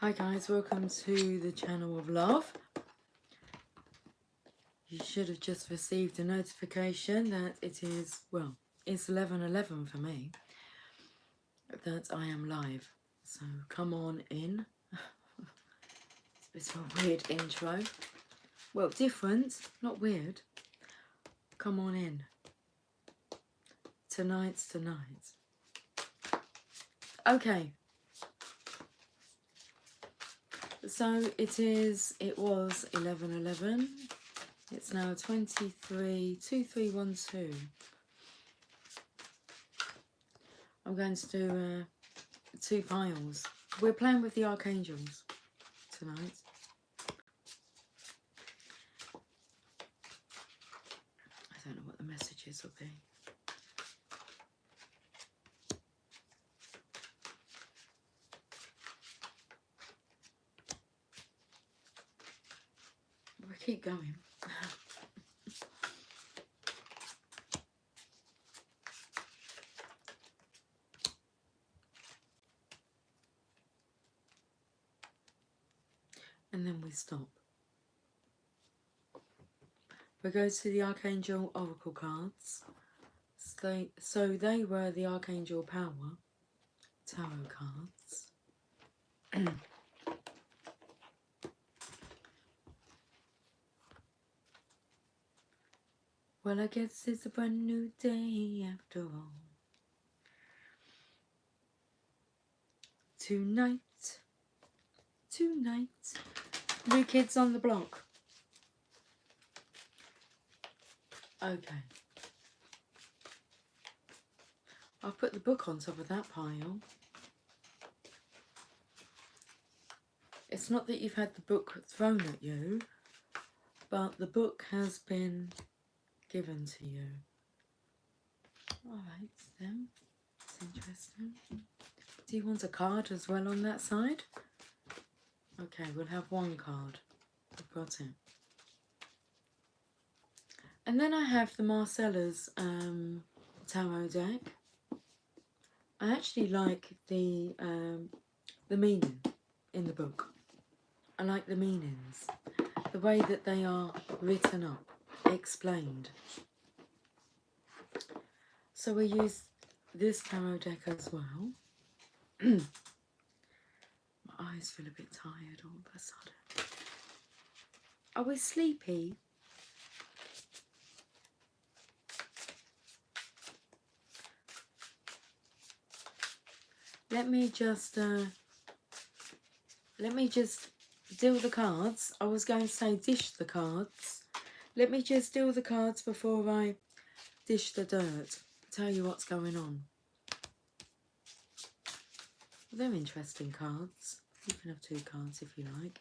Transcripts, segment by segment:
Hi guys, welcome to the channel of love. You should have just received a notification that it is, well, it's 11:11 for me, that I am live. So come on in. It's a bit of a weird intro. Well, different, not weird. Come on in. Tonight's tonight. Okay. So it was 11:11. It's now 23:12. I'm going to do 2 piles. We're playing with the archangels tonight. I don't know what the messages will be. We'll keep going. And then we stop. We go to the Archangel Oracle cards. So they were the Archangel Power Tarot cards. Well, I guess it's a brand new day after all. Tonight, New Kids on the Block. Okay. I'll put the book on top of that pile. It's not that you've had the book thrown at you, but the book has been given to you. Alright then, it's interesting. Do you want a card as well on that side? Okay, we'll have one card. I've got it. And then I have the Marcella's tarot deck. I actually like the meaning in the book. I like the meanings, the way that they are written up, explained. So we use this tarot deck as well. My eyes feel a bit tired all of a sudden. Are we sleepy? Let me just deal the cards. I was going to say dish the cards. Let me just deal the cards before I dish the dirt. Tell you what's going on. They're interesting cards. You can have 2 cards if you like.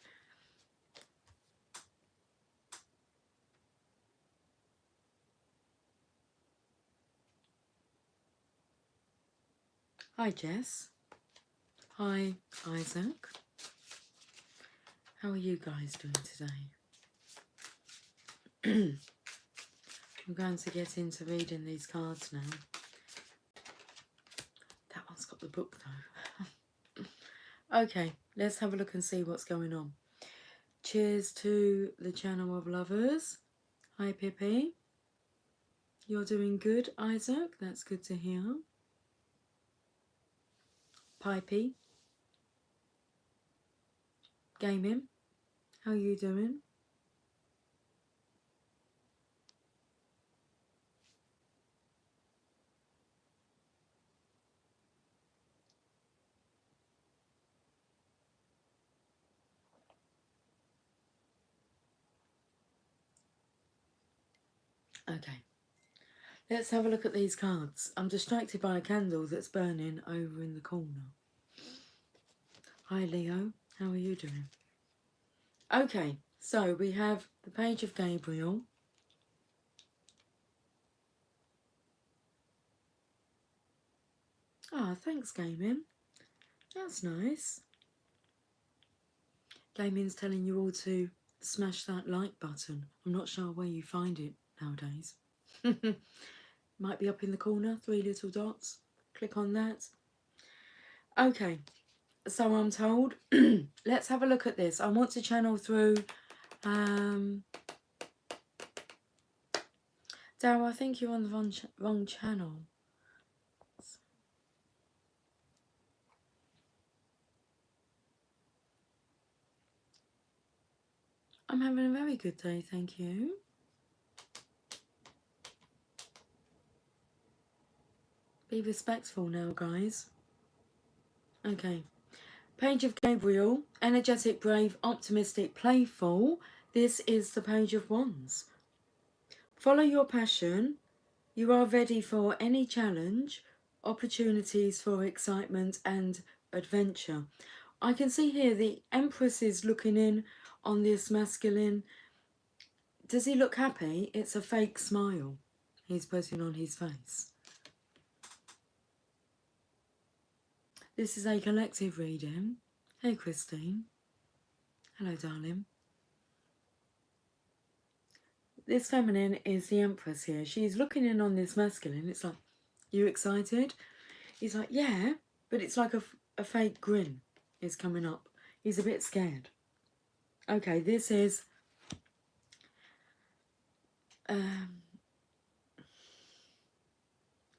Hi Jess. Hi Isaac. How are you guys doing today? I'm going to get into reading these cards now. That one's got the book though. Okay, let's have a look and see what's going on. Cheers to the channel of lovers. Hi Pippi. You're doing good, Isaac. That's good to hear. Pipey. Gaming. How are you doing? Okay. Let's have a look at these cards. I'm distracted by a candle that's burning over in the corner. Hi Leo. How are you doing? Okay, so we have the Page of Gabriel. Ah, thanks, Gaming. That's nice. Gaming's telling you all to smash that like button. I'm not sure where you find it nowadays. Might be up in the corner, 3 little dots. Click on that. Okay, so I'm told. Let's have a look at this. I want to channel through... Darryl, I think you're on the wrong channel. I'm having a very good day, thank you. Be respectful now, guys. Okay. Page of Gabriel, energetic, brave, optimistic, playful. This is the Page of Wands. Follow your passion. You are ready for any challenge, opportunities for excitement and adventure. I can see here the Empress is looking in on this masculine. Does he look happy? It's a fake smile he's putting on his face. This is a collective reading. Hey, Christine. Hello, darling. This feminine is the Empress here. She's looking in on this masculine. It's like, you excited? He's like, yeah, but it's like a fake grin is coming up. He's a bit scared. Okay, this is...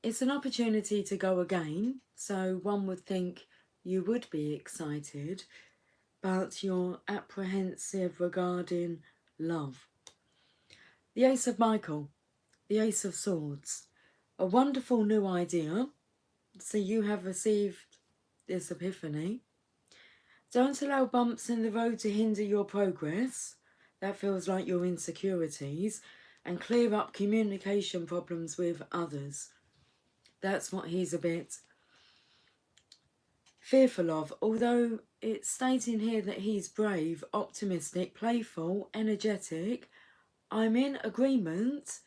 it's an opportunity to go again. So one would think you would be excited, but you're apprehensive regarding love. The Ace of Michael, the Ace of Swords. A wonderful new idea. So you have received this epiphany. Don't allow bumps in the road to hinder your progress. That feels like your insecurities. And clear up communication problems with others. That's what he's a bit fearful of. Although it's stating here that he's brave, optimistic, playful, energetic. I'm in agreement.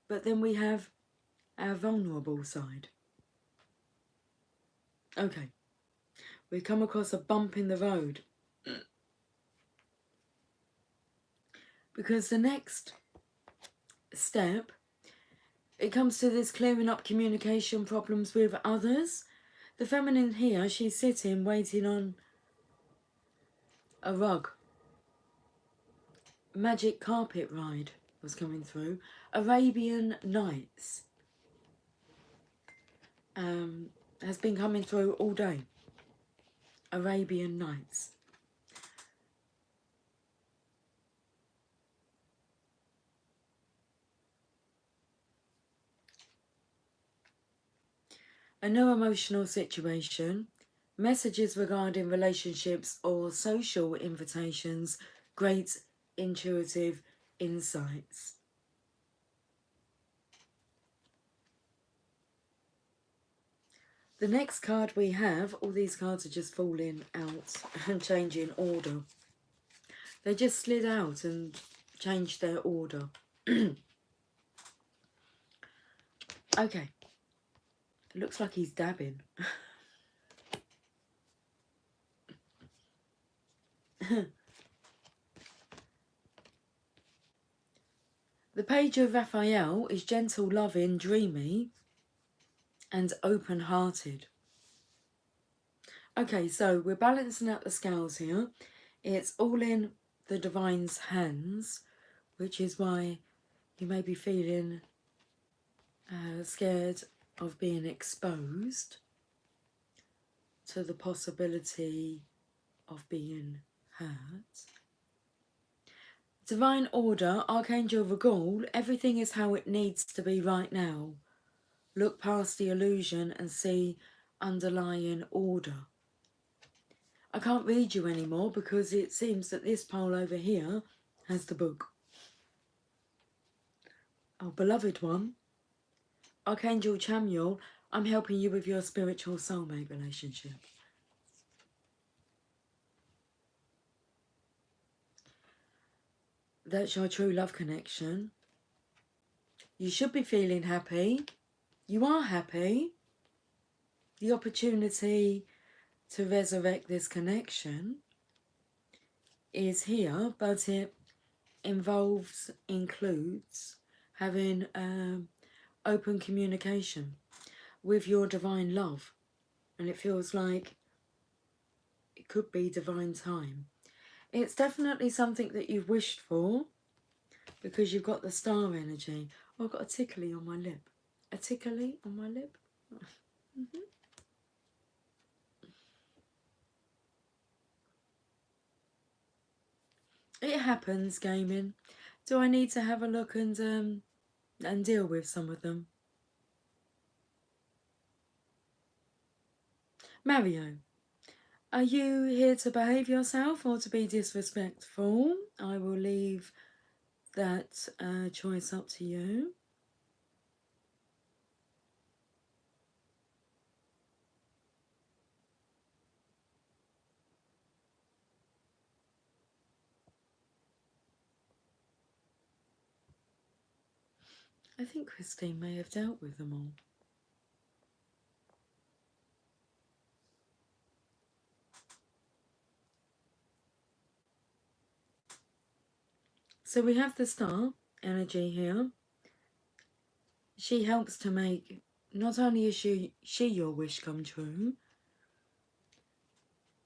But then we have our vulnerable side. Okay. We come across a bump in the road. Because the next step, it comes to this clearing up communication problems with others. The feminine here, she's sitting waiting on a rug. Magic carpet ride was coming through. Arabian Nights has been coming through all day. Arabian Nights. A new emotional situation, messages regarding relationships or social invitations, great intuitive insights. The next card we have, all these cards are just falling out and changing order. They just slid out and changed their order. Okay. It looks like he's dabbing. The Page of Raphael is gentle, loving, dreamy, and open-hearted. Okay, so we're balancing out the scales here. It's all in the Divine's hands, which is why you may be feeling scared of being exposed to the possibility of being hurt. Divine order, Archangel Regul, everything is how it needs to be right now. Look past the illusion and see underlying order. I can't read you anymore because it seems that this pole over here has the book. Oh, beloved one, Archangel Chamuel, I'm helping you with your spiritual soulmate relationship. That's your true love connection. You should be feeling happy. You are happy. The opportunity to resurrect this connection is here, but it includes having open communication. with your divine love. And it feels like it could be divine time. It's definitely something that you've wished for because you've got the star energy. Oh, I've got a tickly on my lip. A tickly on my lip? Mm-hmm. It happens, gaming. Do I need to have a look and deal with some of them? Mario, are you here to behave yourself or to be disrespectful? I will leave that choice up to you. I think Christine may have dealt with them all. So we have the star energy here. She helps to make, not only is she your wish come true,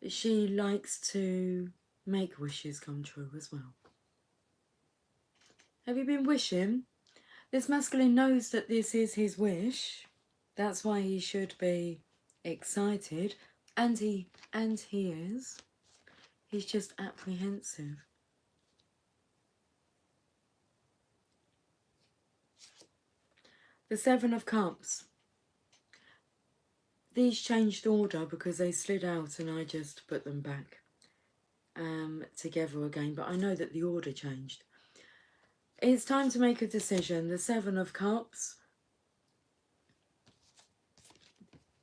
she likes to make wishes come true as well. Have you been wishing? This masculine knows that this is his wish. That's why he should be excited. And he is. He's just apprehensive. The Seven of Cups. These changed order because they slid out and I just put them back together again. But I know that the order changed. It's time to make a decision. The Seven of Cups.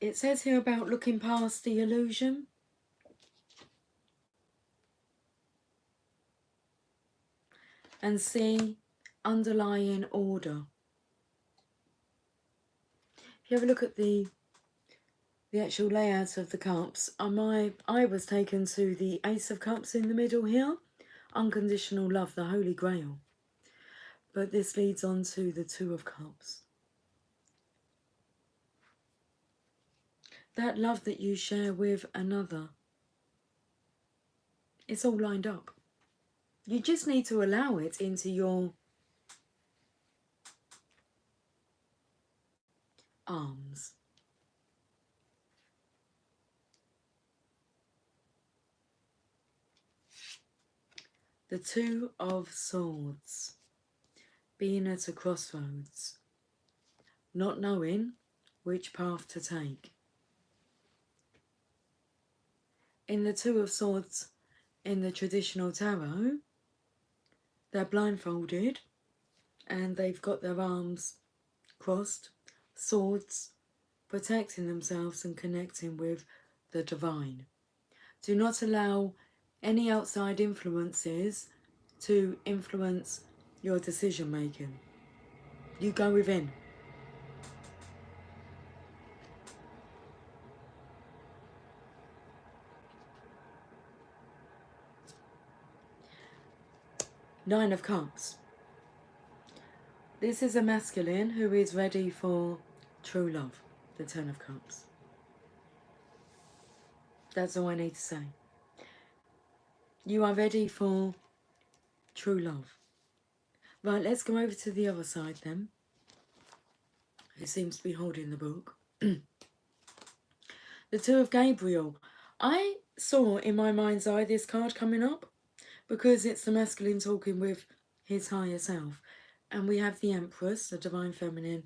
It says here about looking past the illusion. And see underlying order. If you have a look at the actual layout of the cups, I was taken to the Ace of Cups in the middle here. Unconditional love, the Holy Grail. But this leads on to the Two of Cups. That love that you share with another. It's all lined up. You just need to allow it into your arms. The Two of Swords. Being at a crossroads. Not knowing which path to take. In the Two of Swords, in the traditional tarot, they're blindfolded and they've got their arms crossed, swords, protecting themselves and connecting with the divine. Do not allow any outside influences to influence your decision making. You go within. Nine of Cups. This is a masculine who is ready for true love. The Ten of Cups. That's all I need to say. You are ready for true love. Right, let's go over to the other side then. Who seems to be holding the book. The Two of Gabriel. I saw in my mind's eye this card coming up because it's the masculine talking with his higher self. And we have the Empress, the Divine Feminine,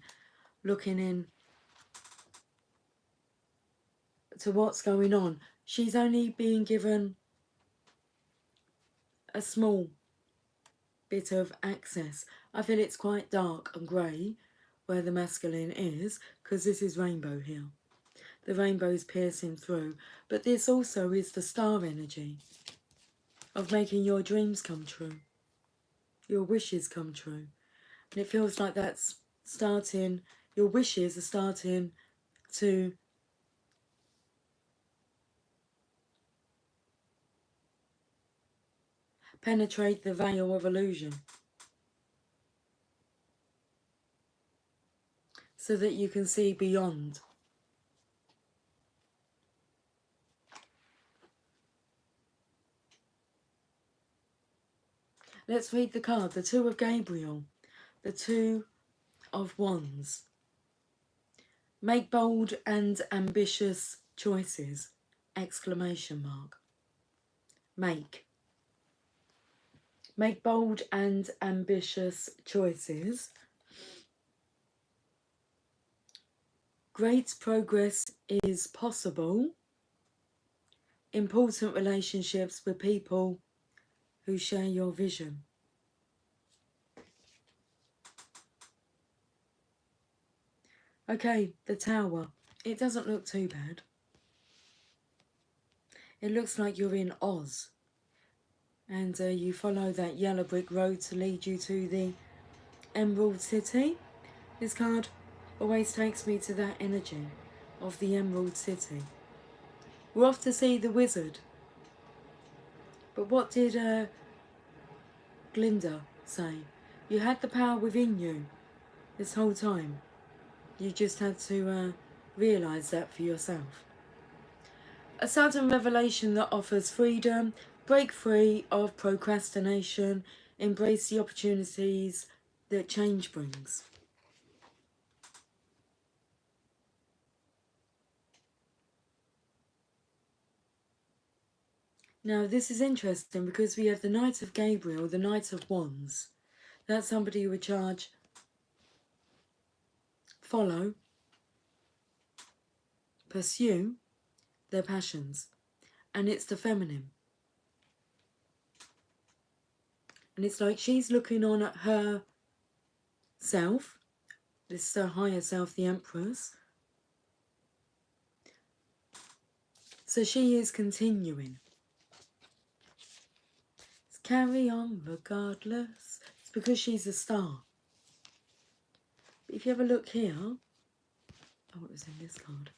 looking in to what's going on. She's only being given a small bit of access. I feel it's quite dark and grey where the masculine is because this is rainbow here. The rainbow is piercing through. But this also is the star energy of making your dreams come true. Your wishes come true. And it feels like that's starting, your wishes are starting to penetrate the veil of illusion. So that you can see beyond Let's read the card. The Two of Gabriel. The Two of Wands. Make bold and ambitious choices. Exclamation mark. Make. Make bold and ambitious choices. Great progress is possible. Important relationships with people who share your vision. Okay, the Tower. It doesn't look too bad. It looks like you're in Oz. And you follow that yellow brick road to lead you to the Emerald City. This card always takes me to that energy of the Emerald City. We're off to see the wizard. But what did Glinda say? You had the power within you this whole time. You just had to realise that for yourself. A sudden revelation that offers freedom. Break free of procrastination. Embrace the opportunities that change brings. Now this is interesting because we have the Knight of Gabriel, the Knight of Wands. That's somebody who would charge, follow, pursue their passions. And it's the feminine. And it's like she's looking on at her self. This is her higher self, the Empress. So she is continuing. It's carry on regardless. It's because she's a star. But if you have a look here, oh, it was in this card.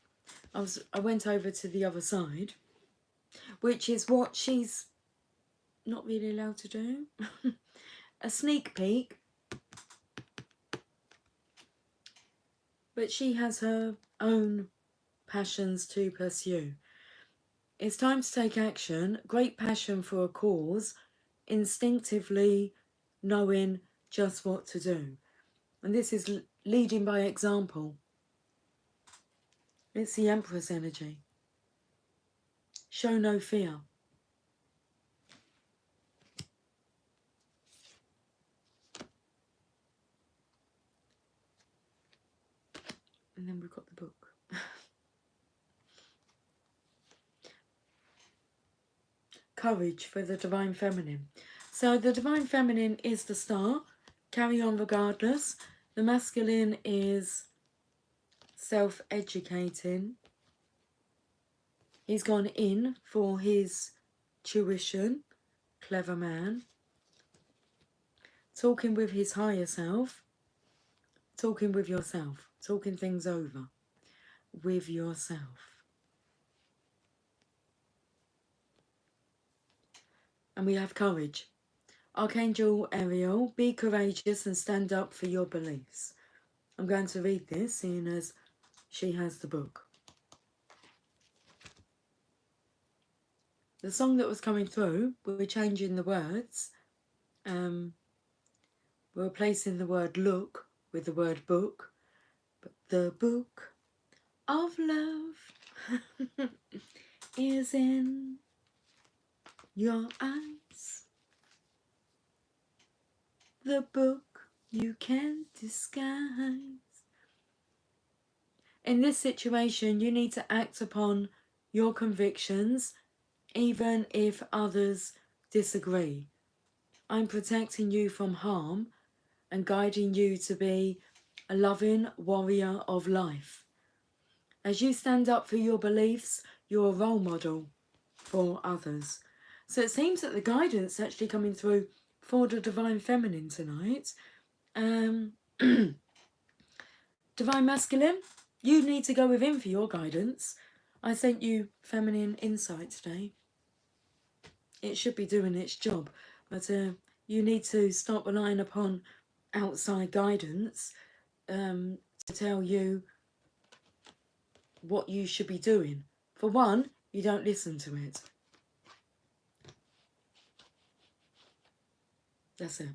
I went over to the other side, which is what she's not really allowed to do. A sneak peek. But she has her own passions to pursue. It's time to take action. Great passion for a cause. Instinctively knowing just what to do. And this is leading by example. It's the Empress energy. Show no fear. And then we've got the book. Courage for the Divine Feminine. So the Divine Feminine is the star. Carry on regardless. The masculine is self-educating. He's gone in for his tuition. Clever man. Talking with his higher self. Talking with yourself. Talking things over with yourself. And we have courage. Archangel Ariel, be courageous and stand up for your beliefs. I'm going to read this, seeing as she has the book. The song that was coming through, we're changing the words. We're replacing the word look with the word book. But the book of love is in your eyes. The book you can't disguise. In this situation, you need to act upon your convictions, even if others disagree. I'm protecting you from harm and guiding you to be a loving warrior of life. As you stand up for your beliefs, you're a role model for others. So it seems that the guidance actually coming through for the Divine Feminine tonight. Divine Masculine, you need to go within for your guidance. I sent you Feminine Insight today. It should be doing its job, but you need to stop relying upon outside guidance to tell you what you should be doing. For one, you don't listen to it. That's it.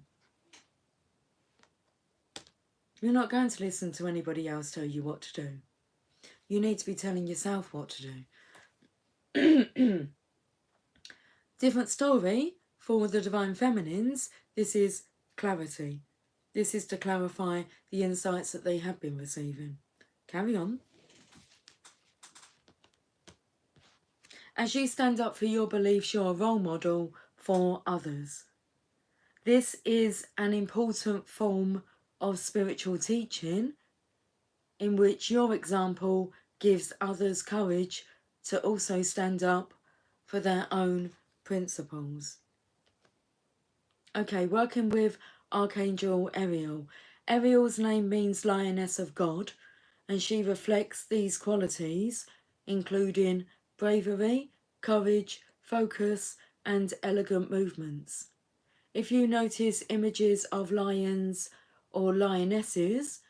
You're not going to listen to anybody else tell you what to do. You need to be telling yourself what to do. Different story for the Divine Feminines. This is clarity. This is to clarify the insights that they have been receiving. Carry on. As you stand up for your beliefs, you're a role model for others. This is an important form of spiritual teaching in which your example gives others courage to also stand up for their own principles. Okay, working with Archangel Ariel. Ariel's name means Lioness of God, and she reflects these qualities, including bravery, courage, focus, and elegant movements. If you notice images of lions or lionesses,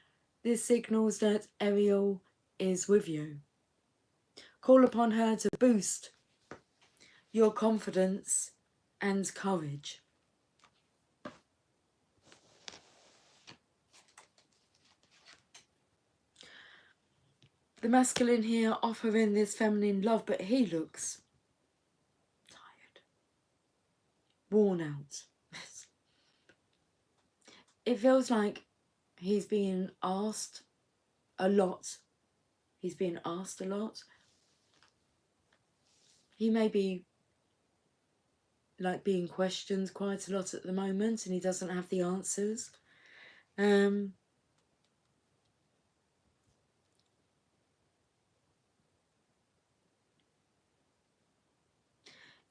this signals that Ariel is with you. Call upon her to boost your confidence and courage. The masculine here offering this feminine love, but he looks tired, worn out. It feels like he's being asked a lot. He's being asked a lot. He may be like being questioned quite a lot at the moment, and he doesn't have the answers.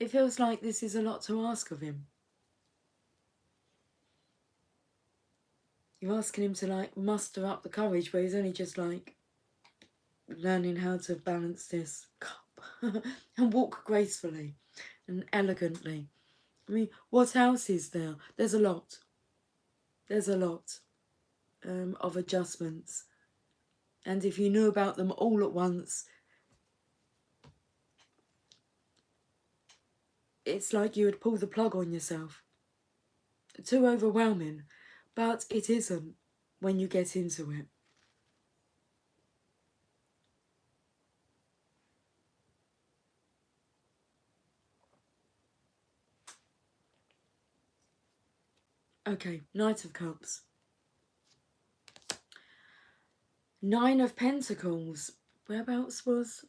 It feels like this is a lot to ask of him. You're asking him to like muster up the courage, but he's only just like learning how to balance this cup and walk gracefully and elegantly. I mean, what else is there? There's a lot. There's a lot of adjustments. And if you knew about them all at once, it's like you would pull the plug on yourself. Too overwhelming. But it isn't when you get into it. Okay, Knight of Cups. Nine of Pentacles. Whereabouts was...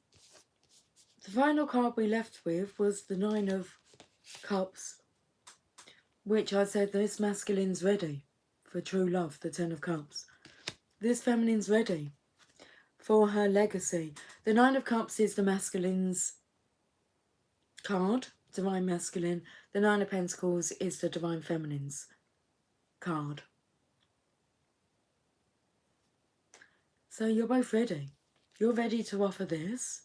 The final card we left with was the Nine of Cups, which I said this masculine's ready for true love, the Ten of Cups. This feminine's ready for her legacy. The Nine of Cups is the masculine's card, Divine Masculine. The Nine of Pentacles is the Divine Feminine's card. So you're both ready. You're ready to offer this.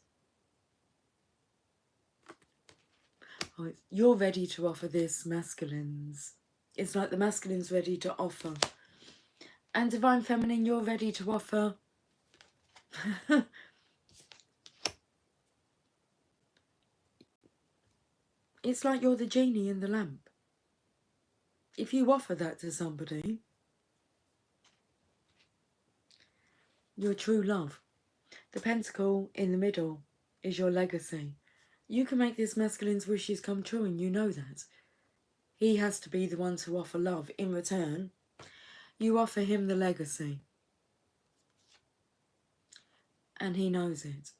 Oh, you're ready to offer this, masculines. It's like the masculine's ready to offer. And Divine Feminine, you're ready to offer. It's like you're the genie in the lamp. If you offer that to somebody, your true love. The pentacle in the middle is your legacy. You can make this masculine's wishes come true, and you know that. He has to be the one to offer love. In return, you offer him the legacy. And he knows it.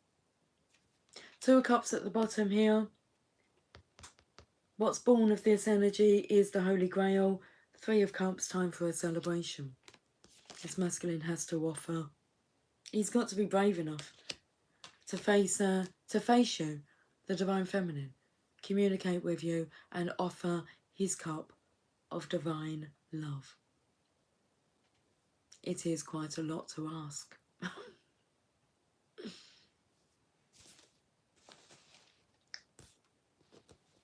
Two of Cups at the bottom here. What's born of this energy is the Holy Grail. Three of Cups, time for a celebration. This masculine has to offer. He's got to be brave enough to face you, the Divine Feminine, communicate with you and offer his cup of divine love. It is quite a lot to ask.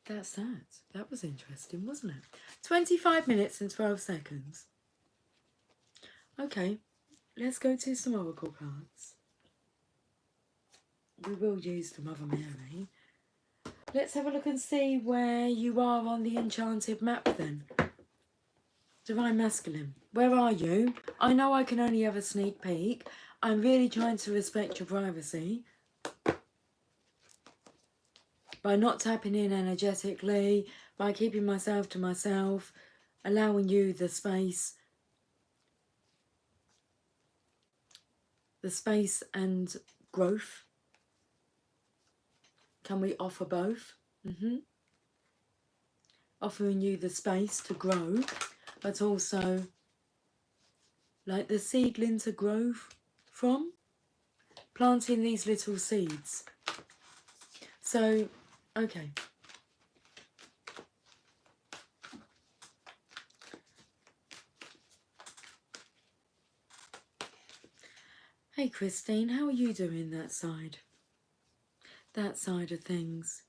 That's that. That was interesting, wasn't it? 25 minutes and 12 seconds. Okay, let's go to some oracle cards. We will use the Mother Mary. Let's have a look and see where you are on the enchanted map then. Divine Masculine, where are you? I know I can only have a sneak peek. I'm really trying to respect your privacy by not tapping in energetically, by keeping myself to myself, allowing you the space and growth. Can we offer both? Offering you the space to grow, but also like the seedling to grow from, planting these little seeds. So, okay. Hey Christine, how are you doing that side? That side of things.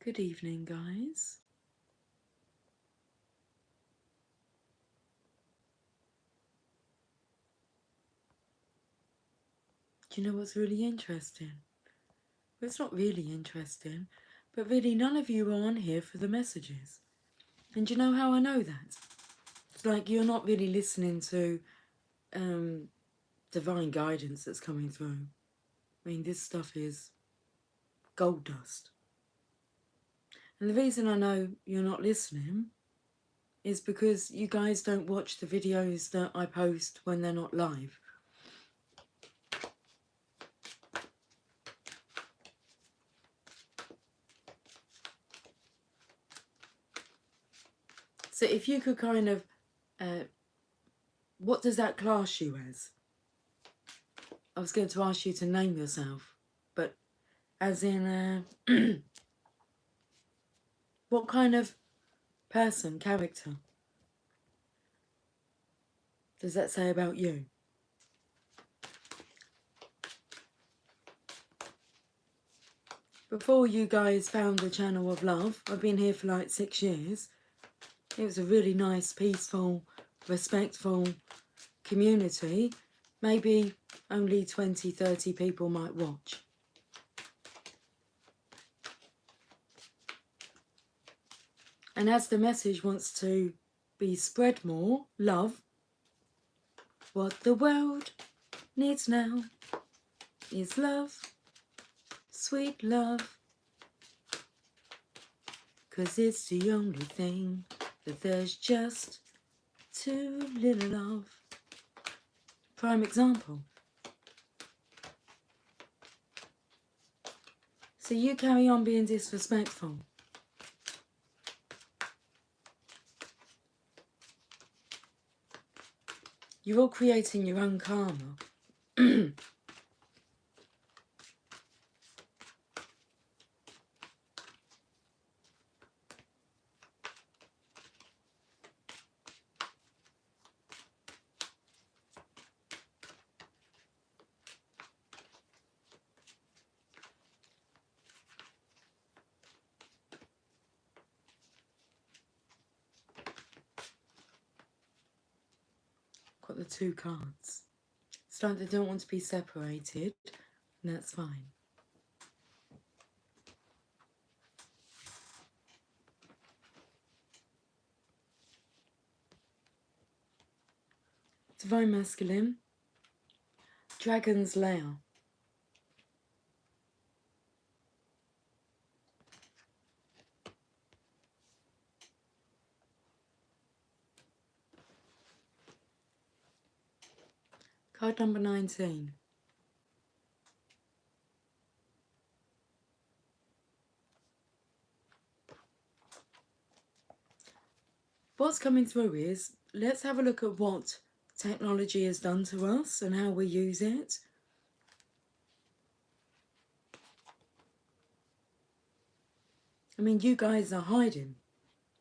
Good evening, guys. Do you know what's really interesting? Well, it's not really interesting, but really none of you are on here for the messages. And do you know how I know that? It's like you're not really listening to divine guidance that's coming through. I mean, this stuff is gold dust. And the reason I know you're not listening is because you guys don't watch the videos that I post when they're not live. So if you could kind of, what does that class you as? I was going to ask you to name yourself, but as in, what kind of person, character, does that say about you? Before you guys found the Channel of Love, I've been here for like 6 years. It was a really nice, peaceful, respectful community. Maybe only 20, 30 people might watch. And as the message wants to be spread more, love, what the world needs now is love, sweet love. 'Cause it's the only thing that there's just too little of. Prime example. So you carry on being disrespectful. You're all creating your own karma. Got the 2 cards. It's like they don't want to be separated, and that's fine. Divine Masculine, Dragon's Lair. Card number 19. What's coming through is, let's have a look at what technology has done to us and how we use it. I mean, you guys are hiding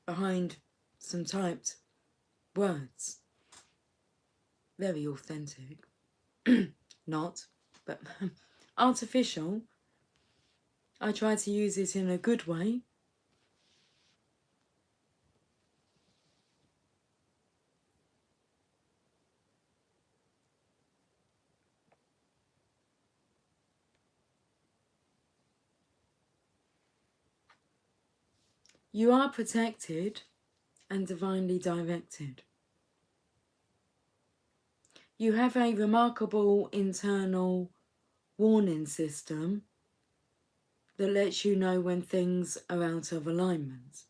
behind some typed words. Very authentic. Not, but artificial. I try to use it in a good way. You are protected and divinely directed. You have a remarkable internal warning system that lets you know when things are out of alignment.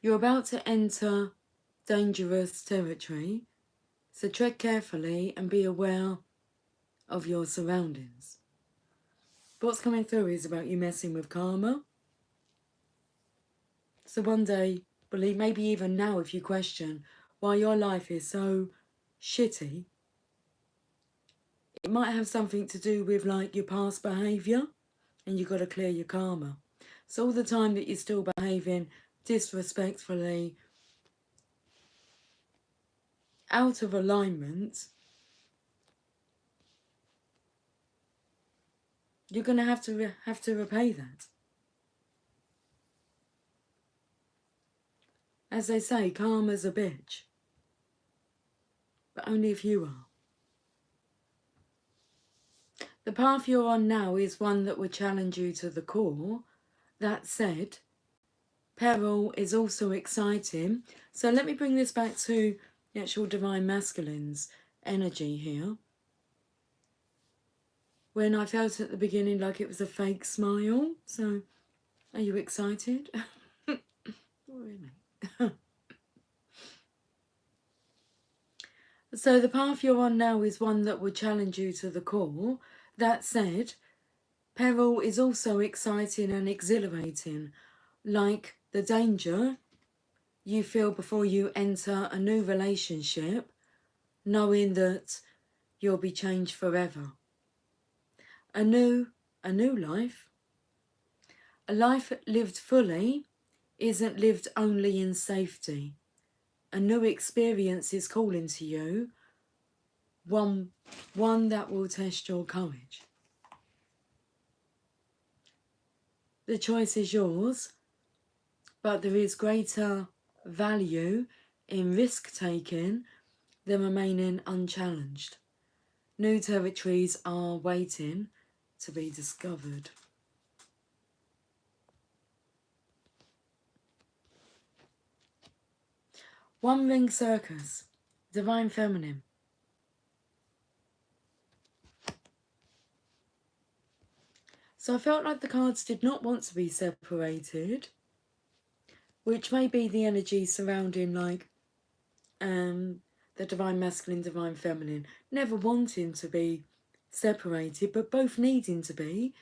You're about to enter dangerous territory, so tread carefully and be aware of your surroundings. What's coming through is about you messing with karma. So one day, believe, maybe even now, if you question why your life is so shitty, it might have something to do with like your past behaviour, and you've got to clear your karma. So all the time that you're still behaving disrespectfully, out of alignment, you're going to have to repay that. As they say, karma's a bitch, but only if you are. The path you're on now is one that would challenge you to the core. That said, peril is also exciting. So let me bring this back to the actual Divine Masculine's energy here. When I felt at the beginning like it was a fake smile. So, are you excited? Really? So the path you're on now is one that would challenge you to the core. That said, peril is also exciting and exhilarating, like the danger you feel before you enter a new relationship, knowing that you'll be changed forever. A new life. A life lived fully isn't lived only in safety. A new experience is calling to you, one that will test your courage. The choice is yours, but there is greater value in risk-taking than remaining unchallenged. New territories are waiting to be discovered. One Ring Circus, Divine Feminine. So I felt like the cards did not want to be separated, which may be the energy surrounding like the Divine Masculine, Divine Feminine, never wanting to be separated, but both needing to be,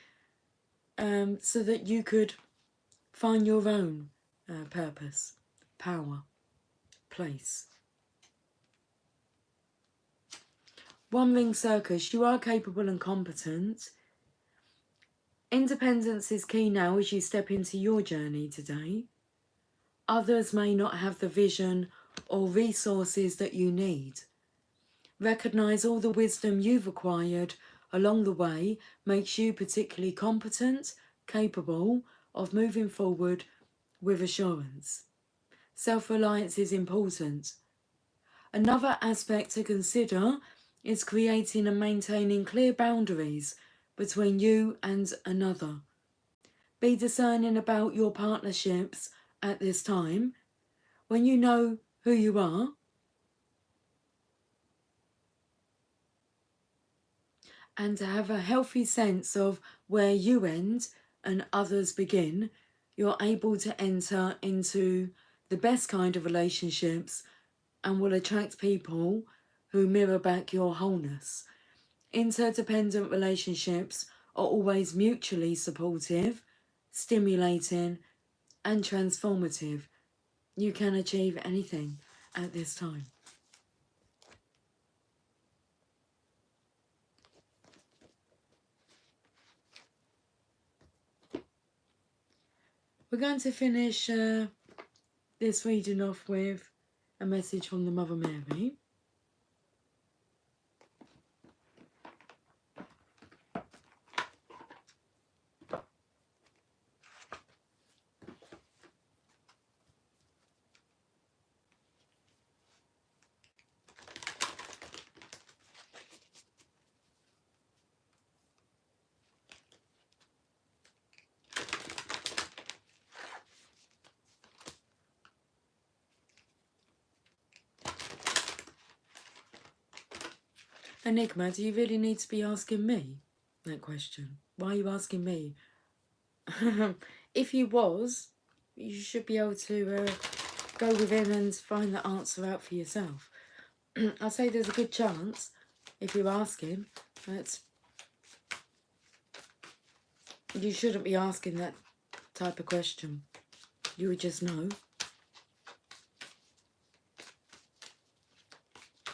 so that you could find your own purpose, power, place. One Ring Circus, you are capable and competent. Independence is key now as you step into your journey today. Others may not have the vision or resources that you need. Recognise all the wisdom you've acquired along the way makes you particularly competent, capable of moving forward with assurance. Self-reliance is important. Another aspect to consider is creating and maintaining clear boundaries between you and another. Be discerning about your partnerships at this time. When you know who you are, and to have a healthy sense of where you end and others begin, you're able to enter into the best kind of relationships and will attract people who mirror back your wholeness. Interdependent relationships are always mutually supportive, stimulating, and transformative. You can achieve anything at this time. We're going to finish this reading off with a message from the Mother Mary. Enigma, do you really need to be asking me that question? Why are you asking me? If you was, you should be able to go within and find the answer out for yourself. I'd say there's a good chance, if you're asking, that you shouldn't be asking that type of question. You would just know.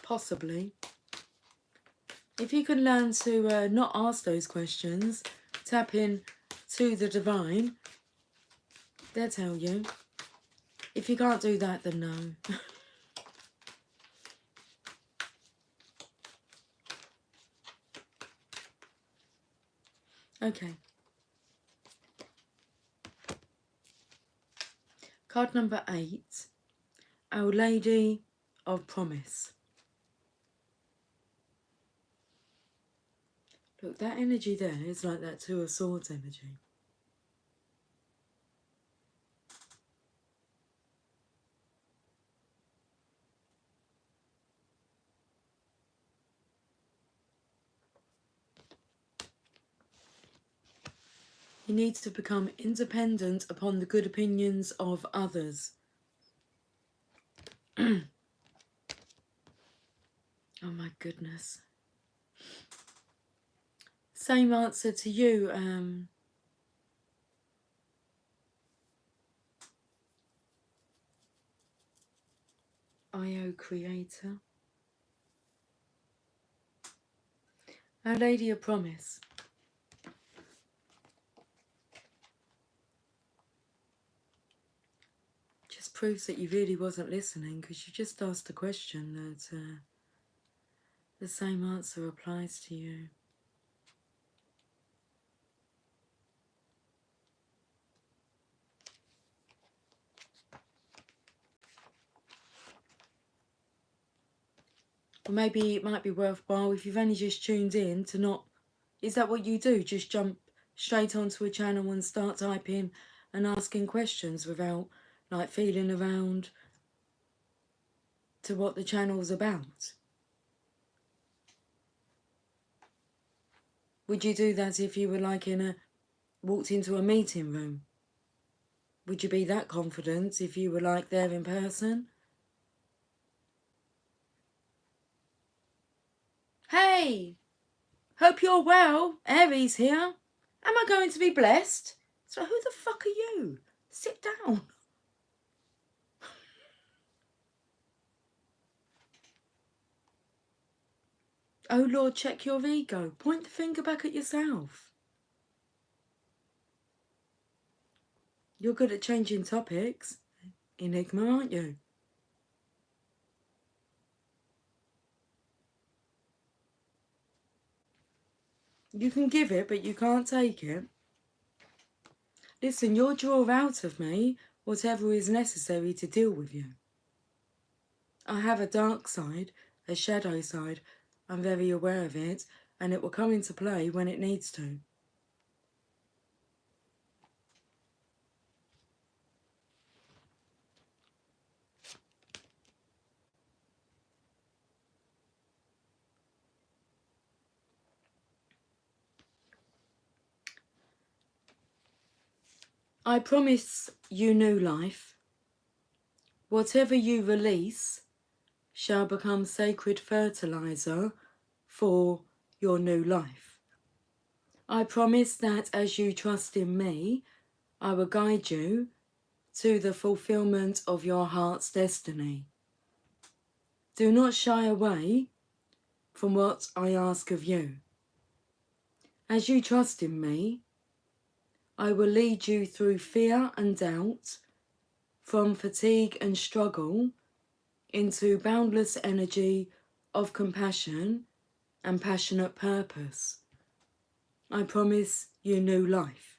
Possibly. If you can learn to not ask those questions, tap in to the divine, they'll tell you. If you can't do that, then no. Okay. Card number 8, Our Lady of Promise. Look, that energy there is like that Two of Swords energy. You need to become independent upon the good opinions of others. Oh my goodness. Same answer to you, IO Creator. Our Lady of Promise. Just proves that you really wasn't listening, because you just asked a question that the same answer applies to you. Or maybe it might be worthwhile, if you've only just tuned in, to not... Is that what you do? Just jump straight onto a channel and start typing and asking questions without, like, feeling around to what the channel's about? Would you do that if you were, like, walked into a meeting room? Would you be that confident if you were, like, there in person? Hey! Hope you're well. Aries here. Am I going to be blessed? So who the fuck are you? Sit down. Oh Lord, check your ego. Point the finger back at yourself. You're good at changing topics. Enigma, aren't you? You can give it, but you can't take it. Listen, you'll draw out of me whatever is necessary to deal with you. I have a dark side, a shadow side. I'm very aware of it, and it will come into play when it needs to. I promise you new life. Whatever you release shall become sacred fertilizer for your new life. I promise that as you trust in me, I will guide you to the fulfillment of your heart's destiny. Do not shy away from what I ask of you. As you trust in me, I will lead you through fear and doubt, from fatigue and struggle, into boundless energy of compassion and passionate purpose. I promise you new life.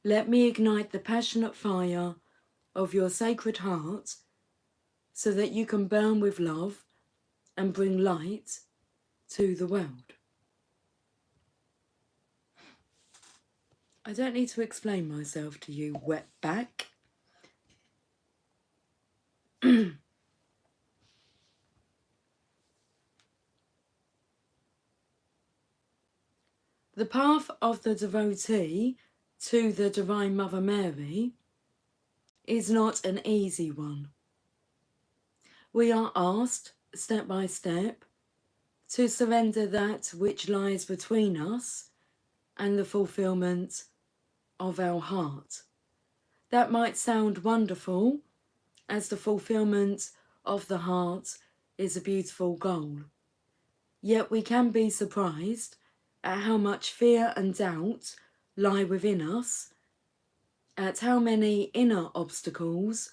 Let me ignite the passionate fire of your sacred heart so that you can burn with love and bring light to the world. I don't need to explain myself to you, wetback. The path of the devotee to the Divine Mother Mary is not an easy one. We are asked, step by step, to surrender that which lies between us and the fulfillment of our heart. That might sound wonderful, as the fulfillment of the heart is a beautiful goal. Yet we can be surprised at how much fear and doubt lie within us, at how many inner obstacles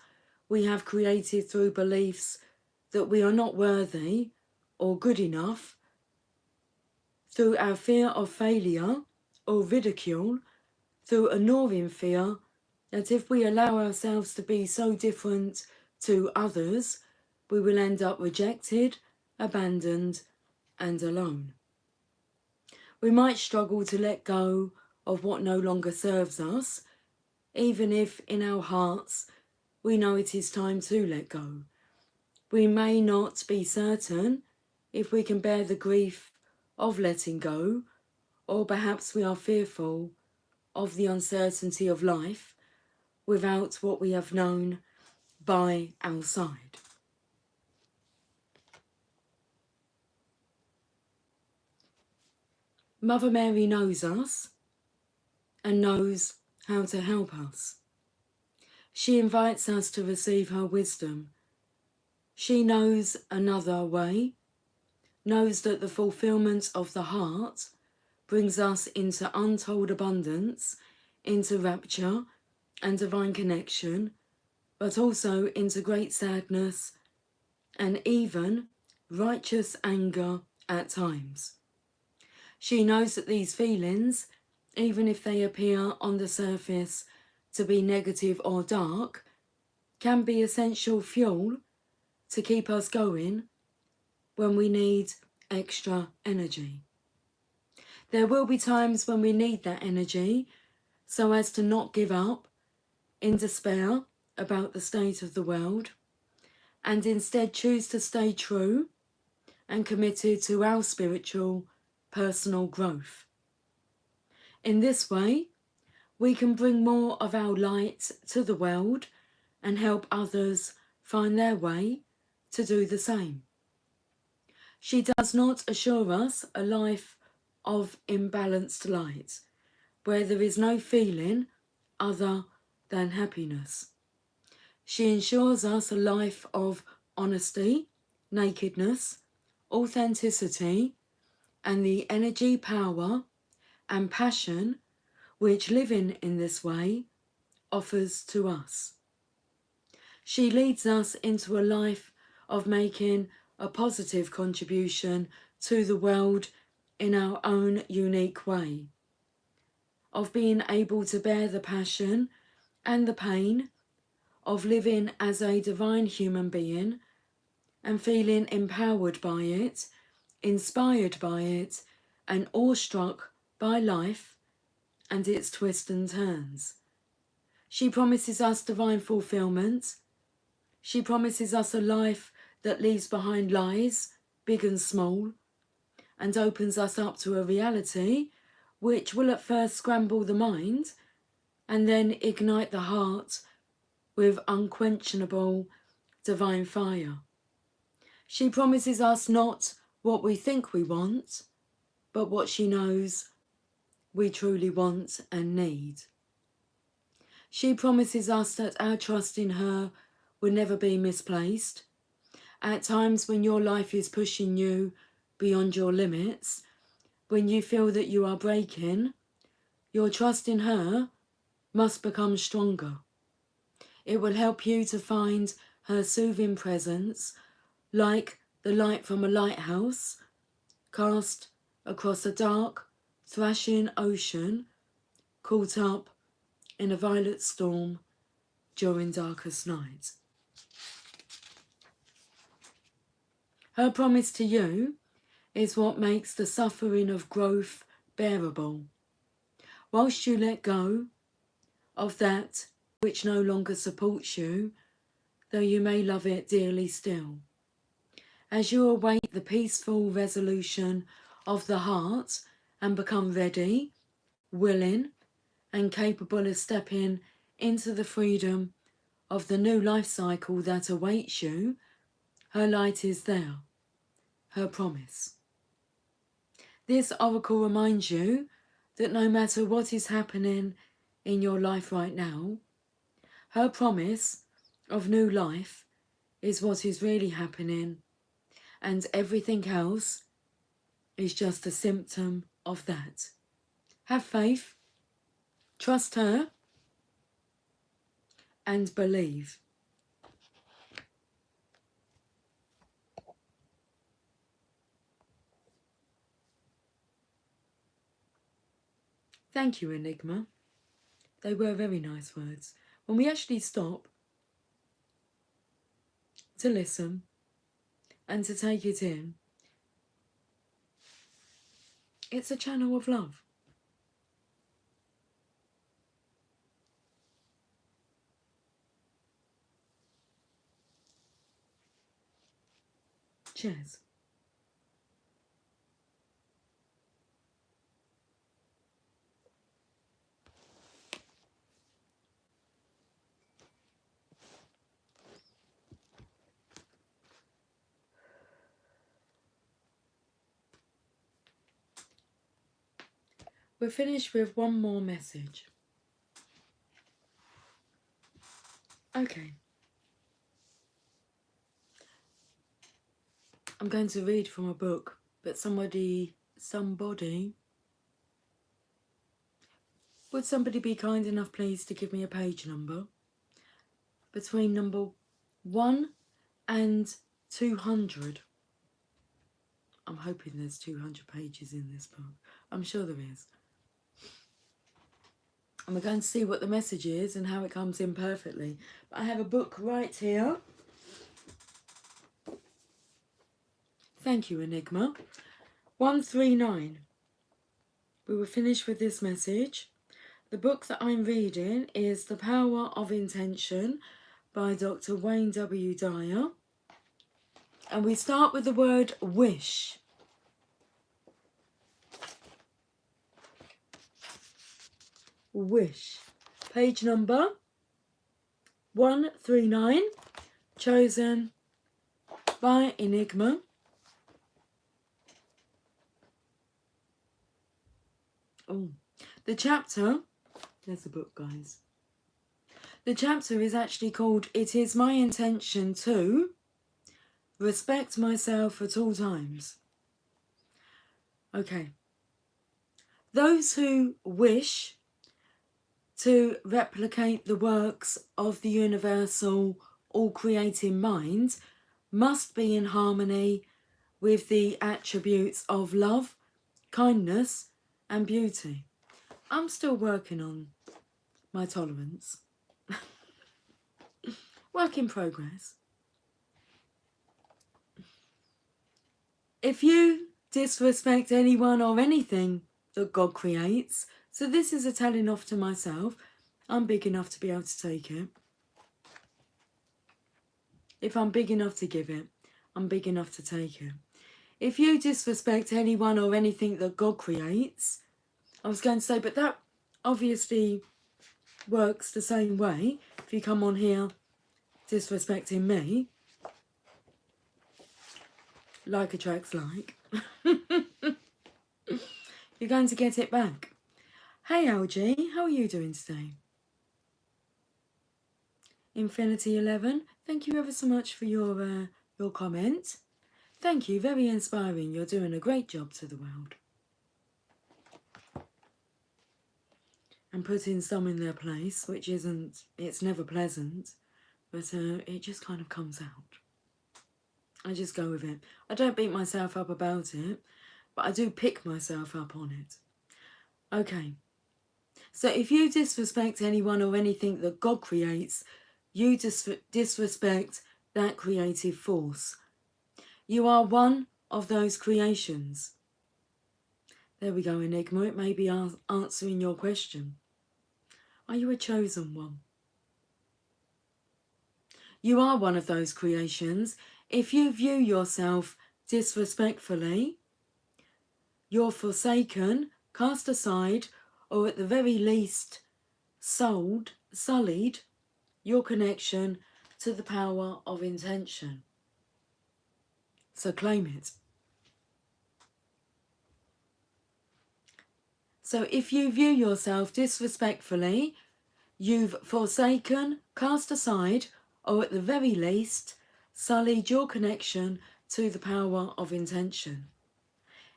we have created through beliefs that we are not worthy or good enough, through our fear of failure or ridicule, through a gnawing fear that if we allow ourselves to be so different to others, we will end up rejected, abandoned, and alone. We might struggle to let go of what no longer serves us, even if in our hearts we know it is time to let go. We may not be certain if we can bear the grief of letting go, or perhaps we are fearful of the uncertainty of life without what we have known by our side. Mother Mary knows us and knows how to help us. She invites us to receive her wisdom. She knows another way, knows that the fulfillment of the heart brings us into untold abundance, into rapture and divine connection, but also into great sadness and even righteous anger at times. She knows that these feelings, even if they appear on the surface to be negative or dark, can be essential fuel to keep us going when we need extra energy. There will be times when we need that energy so as to not give up in despair about the state of the world, and instead choose to stay true and committed to our spiritual, personal growth. In this way, we can bring more of our light to the world and help others find their way to do the same. She does not assure us a life of imbalanced light, where there is no feeling other than happiness. She ensures us a life of honesty, nakedness, authenticity, and the energy, power, and passion which living in this way offers to us. She leads us into a life of making a positive contribution to the world in our own unique way, of being able to bear the passion and the pain of living as a divine human being and feeling empowered by it, inspired by it, and awestruck by life and its twists and turns. She promises us divine fulfillment. She promises us a life that leaves behind lies, big and small, and opens us up to a reality which will at first scramble the mind and then ignite the heart with unquenchable divine fire. She promises us not what we think we want, but what she knows we truly want and need. She promises us that our trust in her will never be misplaced. At times when your life is pushing you beyond your limits, when you feel that you are breaking, your trust in her must become stronger. It will help you to find her soothing presence, like the light from a lighthouse, cast across a dark, thrashing ocean, caught up in a violent storm during darkest night. Her promise to you is what makes the suffering of growth bearable. Whilst you let go of that which no longer supports you, though you may love it dearly still. As you await the peaceful resolution of the heart and become ready, willing, and capable of stepping into the freedom of the new life cycle that awaits you, her light is there, her promise. This oracle reminds you that no matter what is happening in your life right now, her promise of new life is what is really happening, and everything else is just a symptom of that. Have faith, trust her, and believe. Thank you, Enigma. They were very nice words. When we actually stop to listen and to take it in, it's a channel of love. Cheers. We're finished with one more message. Okay. I'm going to read from a book, but somebody, would somebody be kind enough, please, to give me a page number? Between number 1 and 200. I'm hoping there's 200 pages in this book. I'm sure there is. And we're going to see what the message is and how it comes in perfectly. But I have a book right here. Thank you, Enigma. 139. We were finished with this message. The book that I'm reading is The Power of Intention by Dr. Wayne W. Dyer. And we start with the word wish. Wish. Page number 139, chosen by Enigma. Oh, the chapter, there's the book, guys. The chapter is actually called It Is My Intention to Respect Myself at All Times. Okay. Those who wish to replicate the works of the universal, all-creating mind must be in harmony with the attributes of love, kindness, and beauty. I'm still working on my tolerance. Work in progress. If you disrespect anyone or anything that God creates, so this is a telling off to myself, I'm big enough to be able to take it. If I'm big enough to give it, I'm big enough to take it. If you disrespect anyone or anything that God creates, I was going to say, but that obviously works the same way. If you come on here disrespecting me, like attracts like, you're going to get it back. Hey LG, how are you doing today? Infinity 11, thank you ever so much for your comment. Thank you, very inspiring. You're doing a great job to the world. And putting some in their place, which isn't, it's never pleasant, but it just kind of comes out. I just go with it. I don't beat myself up about it, but I do pick myself up on it. Okay. So if you disrespect anyone or anything that God creates, you disrespect that creative force. You are one of those creations. There we go, Enigma. It may be answering your question. Are you a chosen one? You are one of those creations. If you view yourself disrespectfully, you're forsaken cast aside, or at the very least sullied your connection to the power of intention. So claim it. So if you view yourself disrespectfully, you've forsaken, cast aside, or at the very least, sullied your connection to the power of intention.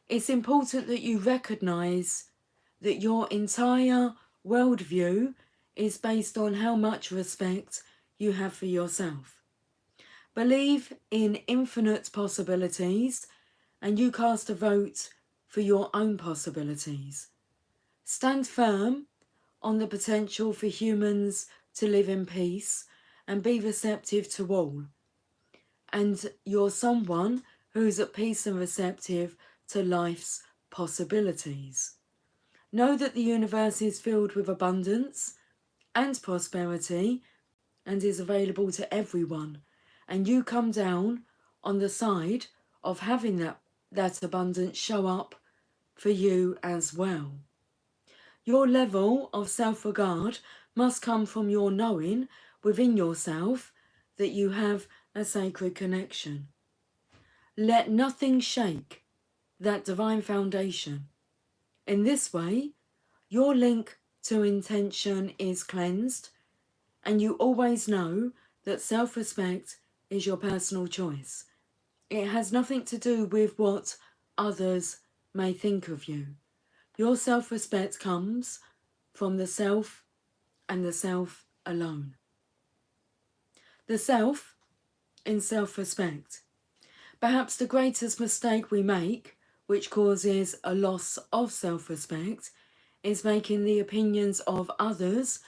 It's important that you recognise that your entire worldview is based on how much respect you have for yourself. Believe in infinite possibilities, and you cast a vote for your own possibilities. Stand firm on the potential for humans to live in peace and be receptive to all. And you're someone who's at peace and receptive to life's possibilities. Know that the universe is filled with abundance and prosperity and is available to everyone. And you come down on the side of having that abundance show up for you as well. Your level of self-regard must come from your knowing within yourself that you have a sacred connection. Let nothing shake that divine foundation. In this way, your link to intention is cleansed, and you always know that self-respect is your personal choice. It has nothing to do with what others may think of you. Your self-respect comes from the self and the self alone. The self in self-respect. Perhaps the greatest mistake we make, which causes a loss of self-respect, is making the opinions of others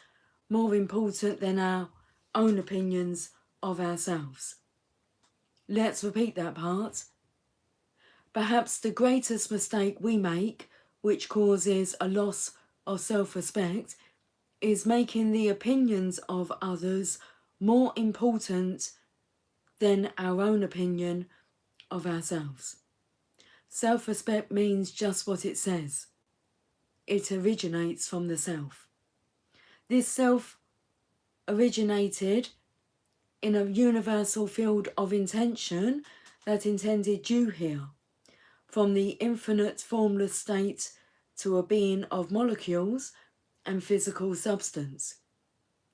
more important than our own opinions of ourselves. Let's repeat that part. Perhaps the greatest mistake we make, which causes a loss of self-respect, is making the opinions of others more important than our own opinion of ourselves. Self-respect means just what it says. It originates from the self. This self originated in a universal field of intention that intended you here, from the infinite formless state to a being of molecules and physical substance.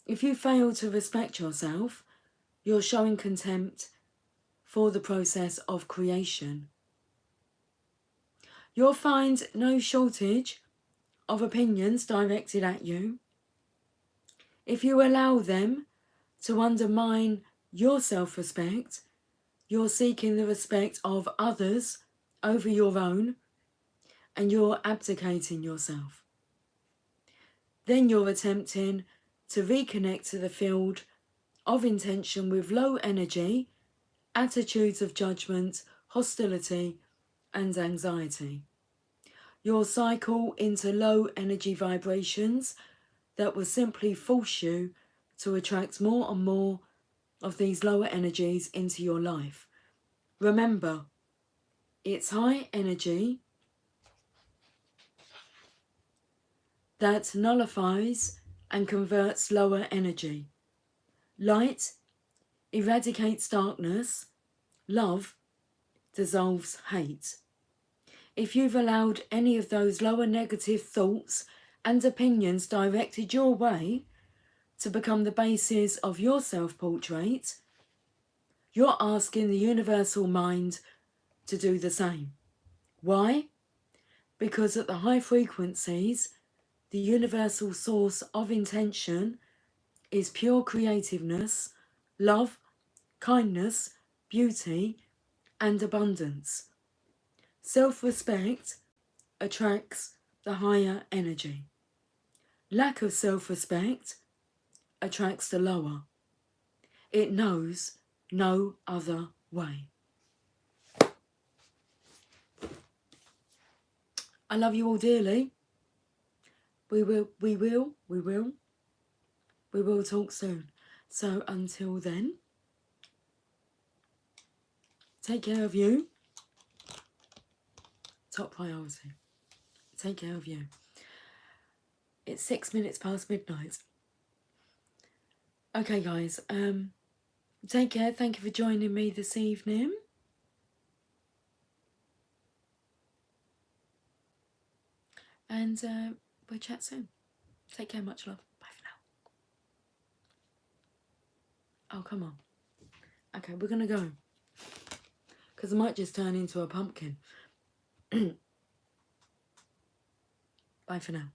If you fail to respect yourself, you're showing contempt for the process of creation. You'll find no shortage of opinions directed at you. If you allow them to undermine your self-respect, you're seeking the respect of others over your own, and you're abdicating yourself. Then you're attempting to reconnect to the field of intention with low energy, attitudes of judgment, hostility, and anxiety. You'll cycle into low energy vibrations that will simply force you to attract more and more of these lower energies into your life. Remember, it's high energy that nullifies and converts lower energy. Light eradicates darkness. Love dissolves hate. If you've allowed any of those lower negative thoughts and opinions directed your way to become the basis of your self-portrait, you're asking the universal mind to do the same. Why? Because at the high frequencies, the universal source of intention is pure creativeness, love, kindness, beauty, and abundance. Self-respect attracts the higher energy. Lack of self-respect attracts the lower. It knows no other way. I love you all dearly. We will talk soon. So until then, take care of you. Top priority. take care of you. It's 6 minutes past midnight. Okay, guys. Take care. Thank you for joining me this evening. And we'll chat soon. Take care. Much love. Bye for now. Oh, come on. Okay, we're going to go. Because I might just turn into a pumpkin. Bye for now.